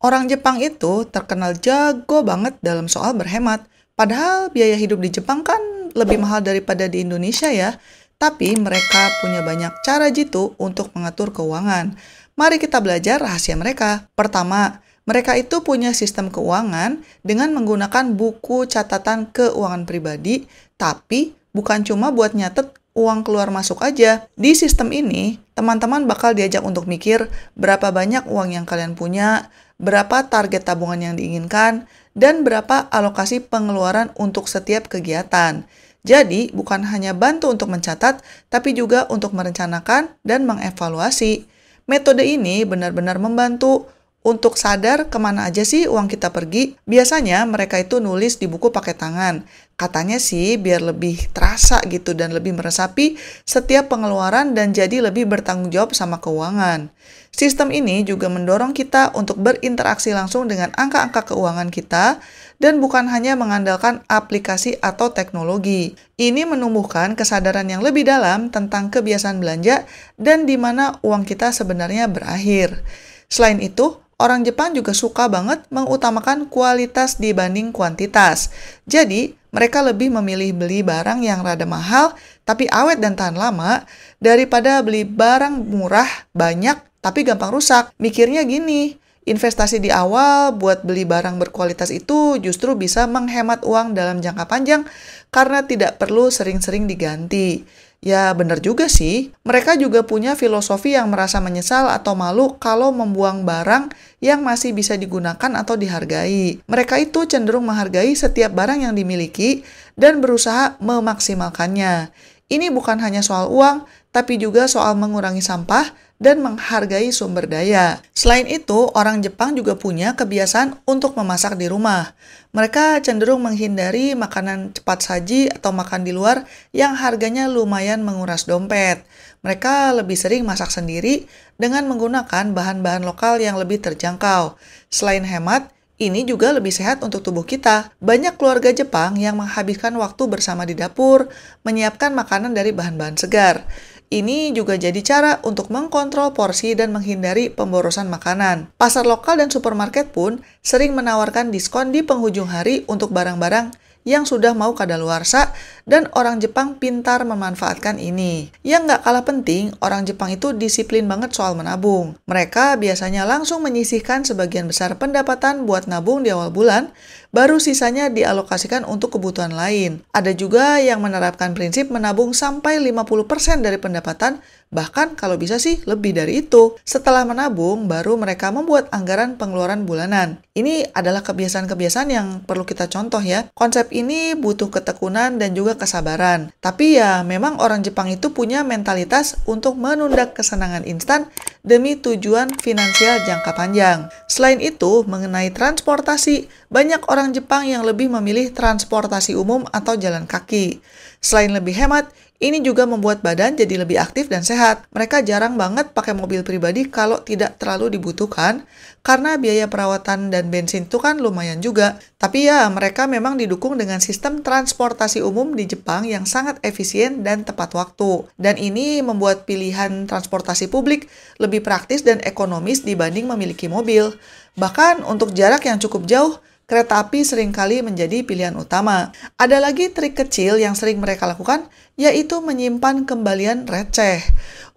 Orang Jepang itu terkenal jago banget dalam soal berhemat. Padahal biaya hidup di Jepang kan lebih mahal daripada di Indonesia ya. Tapi mereka punya banyak cara jitu untuk mengatur keuangan. Mari kita belajar rahasia mereka. Pertama, mereka itu punya sistem keuangan dengan menggunakan buku catatan keuangan pribadi, tapi bukan cuma buat nyatet uang keluar masuk aja. Di sistem ini, teman-teman bakal diajak untuk mikir berapa banyak uang yang kalian punya, berapa target tabungan yang diinginkan, dan berapa alokasi pengeluaran untuk setiap kegiatan. Jadi, bukan hanya bantu untuk mencatat, tapi juga untuk merencanakan dan mengevaluasi. Metode ini benar-benar membantu untuk sadar kemana aja sih uang kita pergi. Biasanya mereka itu nulis di buku pakai tangan. Katanya sih biar lebih terasa gitu dan lebih meresapi setiap pengeluaran dan jadi lebih bertanggung jawab sama keuangan. Sistem ini juga mendorong kita untuk berinteraksi langsung dengan angka-angka keuangan kita dan bukan hanya mengandalkan aplikasi atau teknologi. Ini menumbuhkan kesadaran yang lebih dalam tentang kebiasaan belanja dan di mana uang kita sebenarnya berakhir. Selain itu, orang Jepang juga suka banget mengutamakan kualitas dibanding kuantitas. Jadi, mereka lebih memilih beli barang yang rada mahal tapi awet dan tahan lama daripada beli barang murah banyak tapi gampang rusak. Mikirnya gini, investasi di awal buat beli barang berkualitas itu justru bisa menghemat uang dalam jangka panjang karena tidak perlu sering-sering diganti. Ya benar juga sih, mereka juga punya filosofi yang merasa menyesal atau malu kalau membuang barang yang masih bisa digunakan atau dihargai. Mereka itu cenderung menghargai setiap barang yang dimiliki dan berusaha memaksimalkannya. Ini bukan hanya soal uang, tapi juga soal mengurangi sampah dan menghargai sumber daya. Selain itu, orang Jepang juga punya kebiasaan untuk memasak di rumah. Mereka cenderung menghindari makanan cepat saji atau makan di luar yang harganya lumayan menguras dompet. Mereka lebih sering masak sendiri dengan menggunakan bahan-bahan lokal yang lebih terjangkau. Selain hemat, ini juga lebih sehat untuk tubuh kita. Banyak keluarga Jepang yang menghabiskan waktu bersama di dapur, menyiapkan makanan dari bahan-bahan segar. Ini juga jadi cara untuk mengkontrol porsi dan menghindari pemborosan makanan. Pasar lokal dan supermarket pun sering menawarkan diskon di penghujung hari untuk barang-barang yang sudah mau kadaluarsa dan orang Jepang pintar memanfaatkan ini. Yang nggak kalah penting, orang Jepang itu disiplin banget soal menabung. Mereka biasanya langsung menyisihkan sebagian besar pendapatan buat nabung di awal bulan, baru sisanya dialokasikan untuk kebutuhan lain. Ada juga yang menerapkan prinsip menabung sampai 50% dari pendapatan, bahkan kalau bisa sih lebih dari itu. Setelah menabung, baru mereka membuat anggaran pengeluaran bulanan. Ini adalah kebiasaan-kebiasaan yang perlu kita contoh ya. Konsep ini butuh ketekunan dan juga kesabaran. Tapi ya memang orang Jepang itu punya mentalitas untuk menunda kesenangan instan demi tujuan finansial jangka panjang. Selain itu, mengenai transportasi, banyak orang Jepang yang lebih memilih transportasi umum atau jalan kaki. Selain lebih hemat, ini juga membuat badan jadi lebih aktif dan sehat. Mereka jarang banget pakai mobil pribadi kalau tidak terlalu dibutuhkan, karena biaya perawatan dan bensin itu kan lumayan juga. Tapi ya, mereka memang didukung dengan sistem transportasi umum di Jepang yang sangat efisien dan tepat waktu. Dan ini membuat pilihan transportasi publik lebih praktis dan ekonomis dibanding memiliki mobil. Bahkan untuk jarak yang cukup jauh, kereta api seringkali menjadi pilihan utama. Ada lagi trik kecil yang sering mereka lakukan, yaitu menyimpan kembalian receh.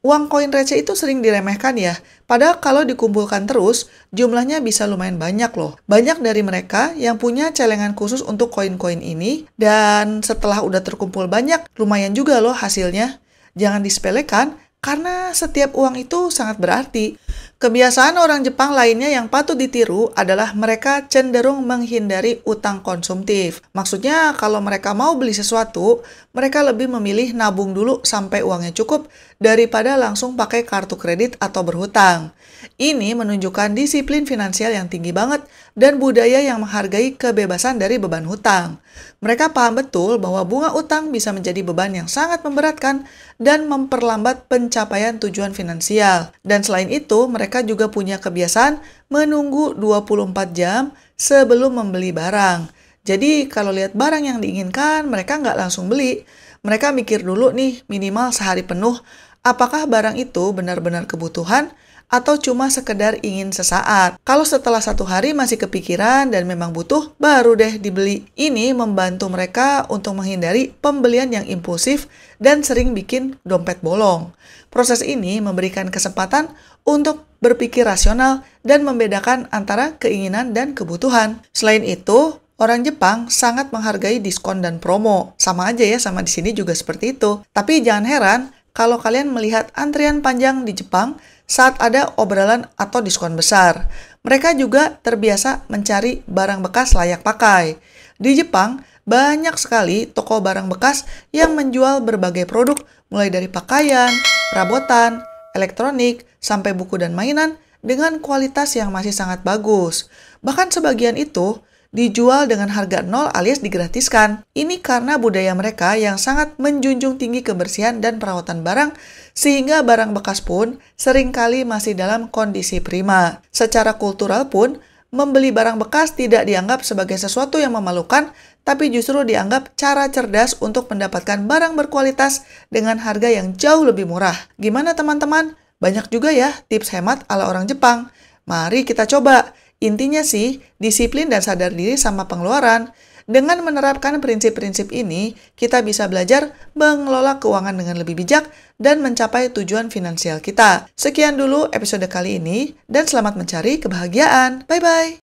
Uang koin receh itu sering diremehkan ya, padahal kalau dikumpulkan terus, jumlahnya bisa lumayan banyak loh. Banyak dari mereka yang punya celengan khusus untuk koin-koin ini, dan setelah udah terkumpul banyak, lumayan juga loh hasilnya. Jangan disepelekan, karena setiap uang itu sangat berarti. Kebiasaan orang Jepang lainnya yang patut ditiru adalah mereka cenderung menghindari utang konsumtif. Maksudnya kalau mereka mau beli sesuatu, mereka lebih memilih nabung dulu sampai uangnya cukup daripada langsung pakai kartu kredit atau berhutang. Ini menunjukkan disiplin finansial yang tinggi banget dan budaya yang menghargai kebebasan dari beban hutang. Mereka paham betul bahwa bunga utang bisa menjadi beban yang sangat memberatkan dan memperlambat pencapaian tujuan finansial. Dan selain itu, mereka juga punya kebiasaan menunggu 24 jam sebelum membeli barang. Jadi kalau lihat barang yang diinginkan, mereka nggak langsung beli. Mereka mikir dulu nih minimal sehari penuh, apakah barang itu benar-benar kebutuhan atau cuma sekedar ingin sesaat. Kalau setelah 1 hari masih kepikiran dan memang butuh, baru deh dibeli. Ini membantu mereka untuk menghindari pembelian yang impulsif dan sering bikin dompet bolong. Proses ini memberikan kesempatan untuk berpikir rasional dan membedakan antara keinginan dan kebutuhan. Selain itu, orang Jepang sangat menghargai diskon dan promo. Sama aja ya, sama di sini juga seperti itu. Tapi jangan heran kalau kalian melihat antrian panjang di Jepang saat ada obrolan atau diskon besar. Mereka juga terbiasa mencari barang bekas layak pakai. Di Jepang, banyak sekali toko barang bekas yang menjual berbagai produk, mulai dari pakaian, perabotan, elektronik, sampai buku dan mainan dengan kualitas yang masih sangat bagus. Bahkan sebagian itu dijual dengan harga nol alias digratiskan. Ini karena budaya mereka yang sangat menjunjung tinggi kebersihan dan perawatan barang, sehingga barang bekas pun seringkali masih dalam kondisi prima. Secara kultural pun, membeli barang bekas tidak dianggap sebagai sesuatu yang memalukan, tapi justru dianggap cara cerdas untuk mendapatkan barang berkualitas dengan harga yang jauh lebih murah. Gimana teman-teman? Banyak juga ya tips hemat ala orang Jepang. Mari kita coba. Intinya sih, disiplin dan sadar diri sama pengeluaran. Dengan menerapkan prinsip-prinsip ini, kita bisa belajar mengelola keuangan dengan lebih bijak dan mencapai tujuan finansial kita. Sekian dulu episode kali ini, dan selamat mencari kebahagiaan. Bye-bye!